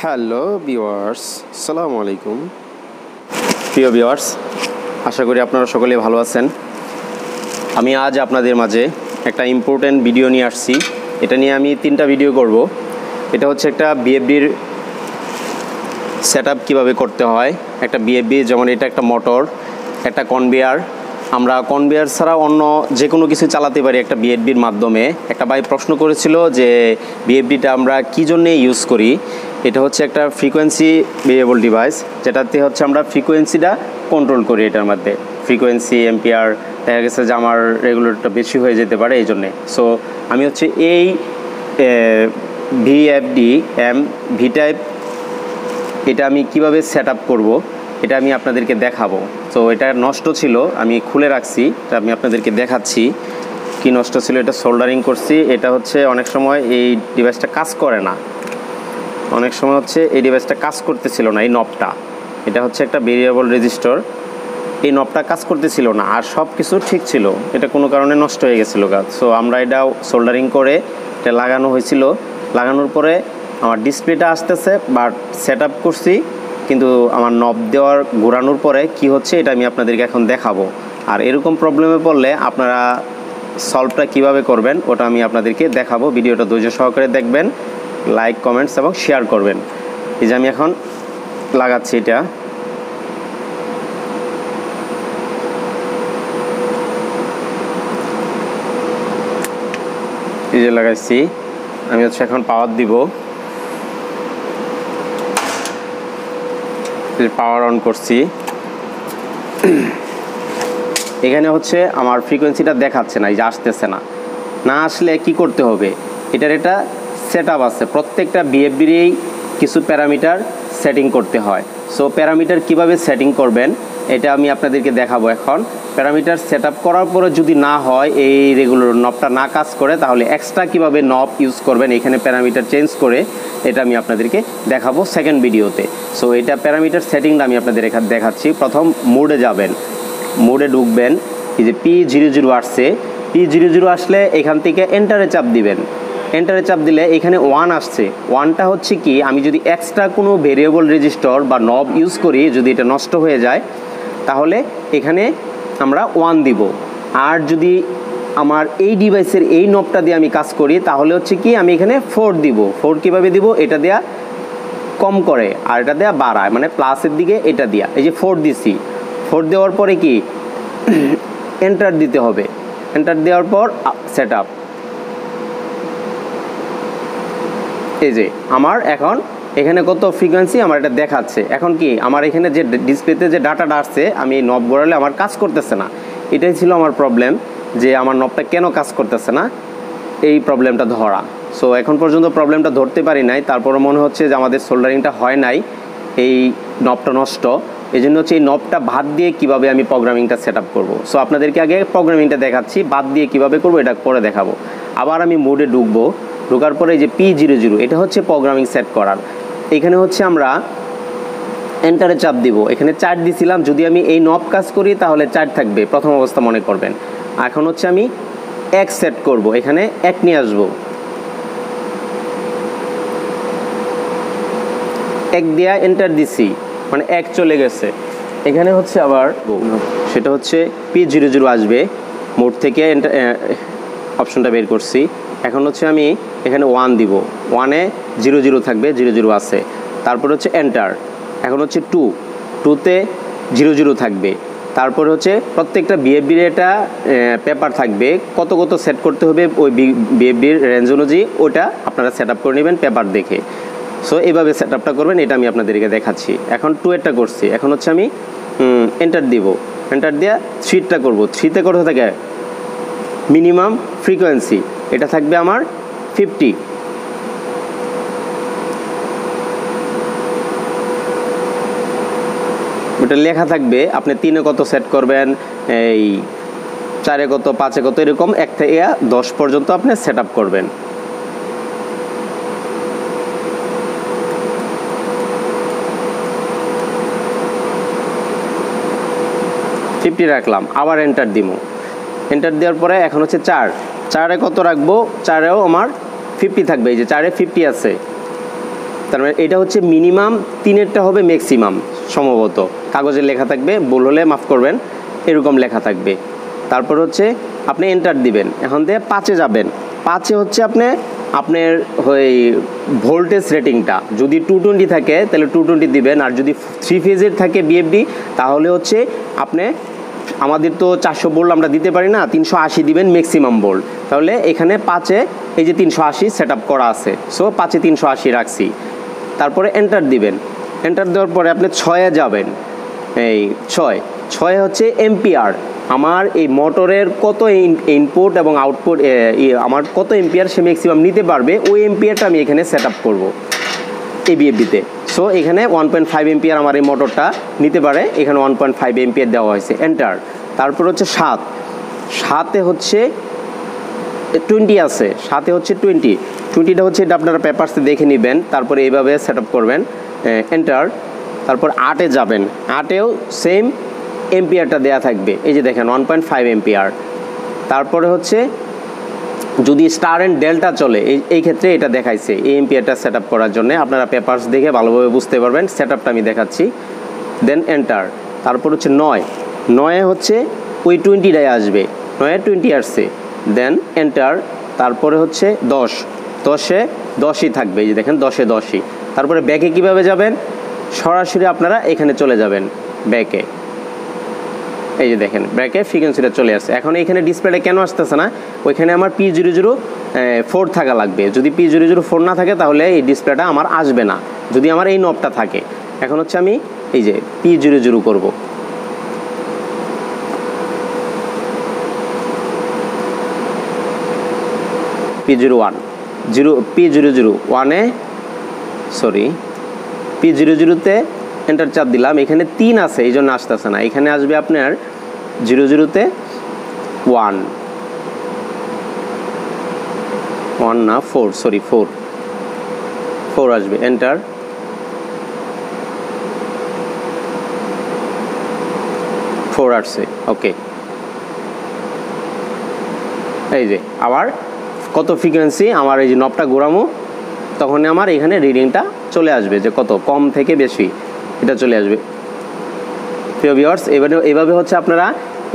Hello viewers, আসসালামু আলাইকুম। প্রিয় ভিউয়ার্স, আশা করি আপনারা সকলেই ভালো আছেন। আমি আজ আপনাদের মাঝে একটা ইম্পর্ট্যান্ট ভিডিও নিয়ে আসছি। এটা নিয়ে আমি 3টা ভিডিও করব। এটা হচ্ছে একটা বিএফডির সেটআপ কিভাবে করতে হয়। একটা বিএফডি, যেমন এটা একটা মোটর, একটা কনভেয়ার। আমরা কনভেয়ার ছাড়া অন্য যে কোনো কিছু চালাতে পারি একটা বিএফডির মাধ্যমে। একটা ভাই প্রশ্ন করেছিল যে বিএফডিটা আমরা কী জন্যে ইউজ করি। এটা হচ্ছে একটা ফ্রিকোয়েন্সি ভেরিয়েবল ডিভাইস, যেটাতে হচ্ছে আমরা ফ্রিকোয়েন্সিটা কন্ট্রোল করি। এটার মধ্যে ফ্রিকোয়েন্সি এম্পিয়ার দেখা গেছে যে আমার রেগুলেটরটা বেশি হয়ে যেতে পারে, এই জন্যে। সো আমি হচ্ছে এই ভিএফডি ভি টাইপ, এটা আমি কিভাবে সেট আপ করবো এটা আমি আপনাদেরকে দেখাবো। তো এটা নষ্ট ছিল, আমি খুলে রাখছি, এটা আমি আপনাদেরকে দেখাচ্ছি কি নষ্ট ছিল। এটা সোল্ডারিং করছি। এটা হচ্ছে অনেক সময় এই ডিভাইসটা কাজ করে না, অনেক সময় হচ্ছে এই ডিভাইসটা কাজ করতেছিল না। এই নবটা, এটা হচ্ছে একটা ভেরিয়েবল রেজিস্টর, এই নবটা কাজ করতেছিল না, আর সব কিছু ঠিক ছিল, এটা কোনো কারণে নষ্ট হয়ে গেছিলো কাজ। সো আমরা এটা সোল্ডারিং করে এটা লাগানো হয়েছিল। লাগানোর পরে আমার ডিসপ্লেটা আসতেছে, বাট সেট আপ করছি, কিন্তু আমার নব দেওয়ার ঘোরানোর পরে কি হচ্ছে এটা আমি আপনাদেরকে এখন দেখাবো। আর এরকম প্রবলেমে পড়লে আপনারা সলভটা কিভাবে করবেন ওটা আমি আপনাদেরকে দেখাবো। ভিডিওটা ধৈর্য সহকারে দেখবেন, লাইক, কমেন্টস এবং শেয়ার করবেন। এই যে আমি এখন লাগাচ্ছি এটা। এই যে লাগাইছি, আমি হচ্ছে এখন পাওয়ার দিব। পাওয়ার অন করছি। এখানে হচ্ছে আমার ফ্রিকোয়েন্সিটা দেখাচ্ছে না, এই যে আসতেছে না। না আসলে কি করতে হবে, এটার এটা সেট আপ আছে। প্রত্যেকটা বিএফডিরই কিছু প্যারামিটার সেটিং করতে হয়। সো প্যারামিটার কিভাবে সেটিং করবেন এটা আমি আপনাদেরকে দেখাবো এখন। প্যারামিটার সেট আপ করার পরে যদি না হয়, এই রেগুলার নবটা না কাজ করে, তাহলে এক্সট্রা কিভাবে নব ইউজ করবেন এখানে প্যারামিটার চেঞ্জ করে, এটা আমি আপনাদেরকে দেখাবো সেকেন্ড ভিডিওতে। সো এটা প্যারামিটার সেটিংটা আমি আপনাদের এখানে দেখাচ্ছি। প্রথম মোডে যাবেন, মোডে ঢুকবেন। এই যে P00 আসছে, P00 আসলে এখান থেকে এন্টারে চাপ দিবেন। এন্টারে চাপ দিলে এখানে 1 আসছে। 1টা হচ্ছে কি, আমি যদি এক্সট্রা কোনো ভেরিয়েবল রেজিস্টর বা নব ইউজ করি, যদি এটা নষ্ট হয়ে যায়, তাহলে এখানে আমরা 1 দিব। আর যদি আমার এই ডিভাইসের এই নবটা দিয়ে আমি কাজ করি, তাহলে হচ্ছে কি আমি এখানে 4 দিব। 4 কীভাবে দিব, এটা দেয়া কম করে আর এটা দেয়া বাড়ায়, মানে প্লাসের দিকে এটা দেয়া। এই যে 4 দিছি, 4 দেওয়ার পরে কি এন্টার দিতে হবে। এন্টার দেওয়ার পর সেট আপ। এই যে আমার এখন এখানে কত ফ্রিকোয়েন্সি আমার এটা দেখাচ্ছে। এখন কি আমার এখানে যে ডিসপ্লেতে যে ডাটাটা আসছে, আমি নব ঘোরালে আমার কাজ করতেছে না। এটাই ছিল আমার প্রবলেম, যে আমার নবটা কেন কাজ করতেছে না, এই প্রবলেমটা ধরা। সো এখন পর্যন্ত প্রবলেমটা ধরতে পারি নাই। তারপরে মনে হচ্ছে যে আমাদের সোল্ডারিংটা হয় নাই, এই নবটা নষ্ট। এই জন্য হচ্ছে এই নবটা বাদ দিয়ে কিভাবে আমি প্রোগ্রামিংটা সেট আপ করবো। সো আপনাদেরকে আগে প্রোগ্রামিংটা দেখাচ্ছি, বাদ দিয়ে কিভাবে করবো এটা পরে দেখাবো। আবার আমি মোডে ঢুকবো। ঢোকার পরে এই যে P00, এটা হচ্ছে প্রোগ্রামিং সেট করার। এখানে হচ্ছে আমরা এন্টারে চাপ দিব। এখানে 4 দিছিলাম, যদি আমি এই নব কাজ করি তাহলে 4 থাকবে, প্রথম অবস্থা মনে করবেন। এখন হচ্ছে আমি 1 সেট করব, এখানে 1 নিয়ে আসবো। 1 দিয়া এন্টার দিছি, মানে 1 চলে গেছে। এখানে হচ্ছে আবার সেটা হচ্ছে P00 আসবে। মোড থেকে অপশনটা বের করছি। এখন হচ্ছে আমি এখানে 1 দিব, 1-এ 00 থাকবে, 00 আছে। তারপর হচ্ছে এন্টার। এখন হচ্ছে 2-তে 00 থাকবে। তারপর হচ্ছে প্রত্যেকটা বিএফডির এটা পেপার থাকবে, কত কত সেট করতে হবে ওই বিএফডির রেঞ্জ অনুযায়ী, ওটা আপনারা সেট আপ করে নেবেন পেপার দেখে। সো এইভাবে সেট আপটা করবেন, এটা আমি আপনাদেরকে দেখাচ্ছি। এখন 2-এরটা করছি, এখন হচ্ছে আমি এন্টার দিব। এন্টার দিয়ে 3টা করবো। 3-তে কত থাকে মিনিমাম ফ্রিকোয়েন্সি, এটা থাকবে আমার 50। ওটা লেখা থাকবে, আপনি 3-এ কত সেট করবেন, এই 4-এ কত, 5-এ কত, এরকম 1 থেকে 10 পর্যন্ত আপনি সেট আপ করবেন। রাখলাম, আবার এন্টার দিব। এন্টার দেওয়ার পরে এখন হচ্ছে 4-এ কত রাখবো, 4-এও আমার 50 থাকবে। এই যে 4-এ 50 আছে, তার মানে এটা হচ্ছে মিনিমাম, 3-এরটা হবে ম্যাক্সিমাম সম্ভবত, কাগজে লেখা থাকবে, ভুল হলে মাফ করবেন, এরকম লেখা থাকবে। তারপর হচ্ছে আপনি এন্টার দিবেন। এখন দিয়ে 5-এ যাবেন। 5-এ হচ্ছে আপনার ওই ভোল্টেজ রেটিংটা যদি 220 থাকে তাহলে 220 দিবেন, আর যদি 3 ফেজের থাকে বিএফডি তাহলে হচ্ছে আপনি, আমাদের তো 400 ভোল্ট আমরা দিতে পারি না, 380 দিবেন ম্যাক্সিমাম ভোল্ট। তাহলে এখানে 5-এ এই যে 380 সেট আপ করা আছে, সো 5-এ 380 রাখছি। তারপরে এন্টার দিবেন। এন্টার দেওয়ার পরে আপনি 6-এ যাবেন। এই 6 হচ্ছে এম্পিয়ার, আমার এই মোটরের কত ইনপুট এবং আউটপুট, আমার কত এম্পিয়ার সে ম্যাক্সিমাম নিতে পারবে, ওই এম্পিয়ারটা আমি এখানে সেট আপ করবো এই বিএফডিতে। সো এখানে 1.5 এম্পিয়ার আমার এই মোটরটা নিতে পারে, এখানে 1.5 এম্পিয়ার দেওয়া হয়েছে, এন্টার। তারপর হচ্ছে 7-এ হচ্ছে 20 আছে, 7-এ হচ্ছে 20টা হচ্ছে এটা আপনারা পেপারসে দেখে নেবেন, তারপরে এইভাবে সেট আপ করবেন, এন্টার। তারপর 8-এ যাবেন। 8-এও সেম এম্পিয়ারটা দেওয়া থাকবে, এই যে দেখেন 1.5 এম্পিয়ার। তারপরে হচ্ছে যদি স্টার অ্যান্ড ডেল্টা চলে, এই ক্ষেত্রে এটা দেখাইছে এই এম্পিয়ারটা সেট আপ করার জন্য, আপনারা পেপারস দেখে ভালোভাবে বুঝতে পারবেন। সেট আপটা আমি দেখাচ্ছি, দেন এন্টার। তারপর হচ্ছে 9-এ হচ্ছে ওই 20টায় আসবে, 9-এ 20 আসছে, দেন এন্টার। তারপরে হচ্ছে 10-এ 10ই থাকবে, এই যে দেখেন 10-এ 10ই। তারপরে ব্যাকে কিভাবে যাবেন, সরাসরি আপনারা এখানে চলে যাবেন ব্যাকে, এই যে দেখেন ব্যাকে ফ্রিকোয়েন্সিটা চলে আসছে। এখন এখানে ডিসপ্লেটা কেন আসতেছে না, ওইখানে আমার P004 থাকা লাগবে, যদি P004 না থাকে তাহলে এই ডিসপ্লেটা আমার আসবে না, যদি আমার এই নবটা থাকে। এখন হচ্ছে আমি এই যে P00 করব, P001-এ সরি P00-তে এন্টার চাপ দিলাম, এখানে 3 আছে এই জন্য আসতেছে না, এখানে আসবে আপনার 00-তে 1 না 4, সরি 4 আসবে, এন্টার। 4 আসছে, ওকে। এই যে আবার কত ফ্রিকোয়েন্সি আমার এই যে নবটা ঘোরামো, তখন আমার এখানে রিডিংটা চলে আসবে যে কত কম থেকে বেশি, এটা চলে আসবে। প্রিয় ভিউয়ার্স, এভাবে হচ্ছে আপনারা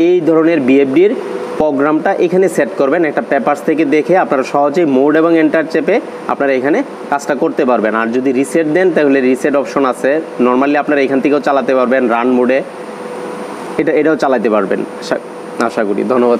এই ধরনের বিএফডির প্রোগ্রামটা এখানে সেট করবেন, একটা পেপারস থেকে দেখে আপনারা সহজেই মোড এবং এন্টার চেপে আপনারা এখানে কাজটা করতে পারবেন। আর যদি রিসেট দেন তাহলে রিসেট অপশন আছে, নর্মালি আপনারা এখান থেকেও চালাতে পারবেন, রান মোডে এটাও চালাতে পারবেন, আশা করি। ধন্যবাদ।